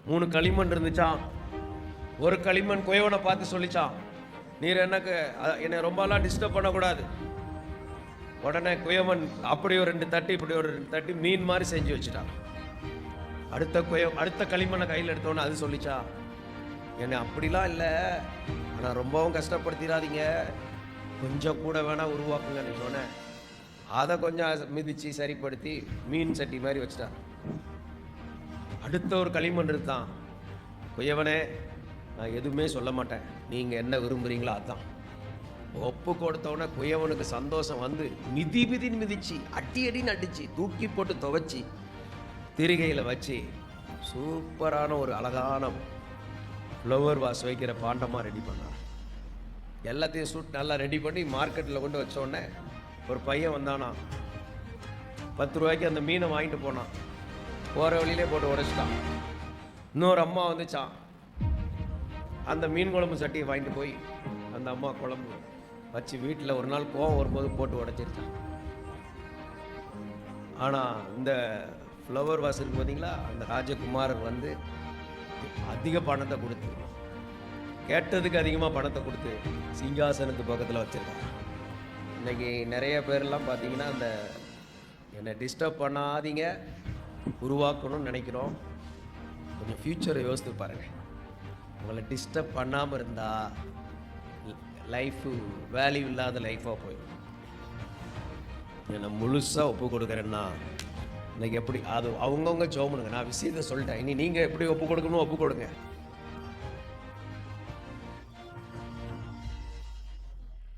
3 களிமண் இருந்துச்சான். ஒரு களிமண் குயவனை பார்த்து சொல்லிச்சான், நீர் எனக்கு என்னை ரொம்பலாம் டிஸ்டர்ப் பண்ணக்கூடாது. உடனே குயவன் அப்படி ஒரு 2 தட்டி இப்படி ஒரு 2 தட்டி மீன் மாதிரி செஞ்சு வச்சுட்டான். அடுத்த களிமண்ணை கையில் எடுத்தோன்னே அது சொல்லிச்சா, என்னை அப்படிலாம் இல்லை, ஆனால் ரொம்பவும் கஷ்டப்படுத்திடாதீங்க, கொஞ்சம் கூட வேணா உருவாக்குங்கன்னு சொன்னேன். அதை கொஞ்சம் மிதித்து சரிப்படுத்தி மீன் சட்டி மாதிரி வச்சுட்டான். அடுத்த ஒரு களிமண் இருந்தான். குயவனே, நான் எதுவுமே சொல்ல மாட்டேன், நீங்கள் என்ன விரும்புகிறீங்களோ அதுதான். ஒப்பு கொடுத்தவொடனே குயவனுக்கு சந்தோஷம் வந்து மிதின்னு மிதிச்சு அடின்னு அடிச்சு தூக்கி போட்டு துவைச்சி திரிகையில் வச்சு சூப்பரான ஒரு அழகான ஃப்ளவர் வாஸ் வைக்கிற பாண்டமாக ரெடி பண்ணான். எல்லாத்தையும் சூட் நல்லா ரெடி பண்ணி மார்க்கெட்டில் கொண்டு வச்சோடனே ஒரு பையன் வந்தானா, 10 ரூபாய்க்கு அந்த மீனை வாங்கிட்டு போனான். போகிற வழியிலே போட்டு உடைச்சிட்டான். இன்னொரு அம்மா வந்துச்சான். அந்த மீன் குழம்பு சட்டியை வாங்கிட்டு போய் அந்த அம்மா குழம்பு வச்சு வீட்டில் ஒரு நாள் கோவம் வரும்போது போட்டு உடைச்சிருச்சான். ஆனால் இந்த ஃப்ளவர் வாஸ் இருக்கு பார்த்தீங்களா, அந்த ராஜகுமாரர் வந்து அதிக பணத்தை கொடுத்து, கேட்டதுக்கு அதிகமாக பணத்தை கொடுத்து சிங்காசனத்து பக்கத்தில் வச்சுருக்காங்க. இன்றைக்கி நிறைய பேர்லாம் பார்த்தீங்கன்னா அந்த என்னை டிஸ்டர்ப் பண்ணாதீங்க உருவாக்கணும்னு நினைக்கிறோம். கொஞ்சம் ஃப்யூச்சரை யோசித்து பாருங்கள். உங்களை டிஸ்டர்ப் பண்ணாமல் இருந்தால் லைஃபு வேல்யூ இல்லாத லைஃபாக போயிடும். நான் முழுசாக ஒப்பு கொடுக்குறேன்னா இன்றைக்கி எப்படி அது அவங்கவுங்க ஜெபம் பண்ணுங்க. நான் விஷயத்தை சொல்லிட்டேன், இனி நீங்கள் எப்படி ஒப்பு கொடுக்கணும் ஒப்பு கொடுங்க.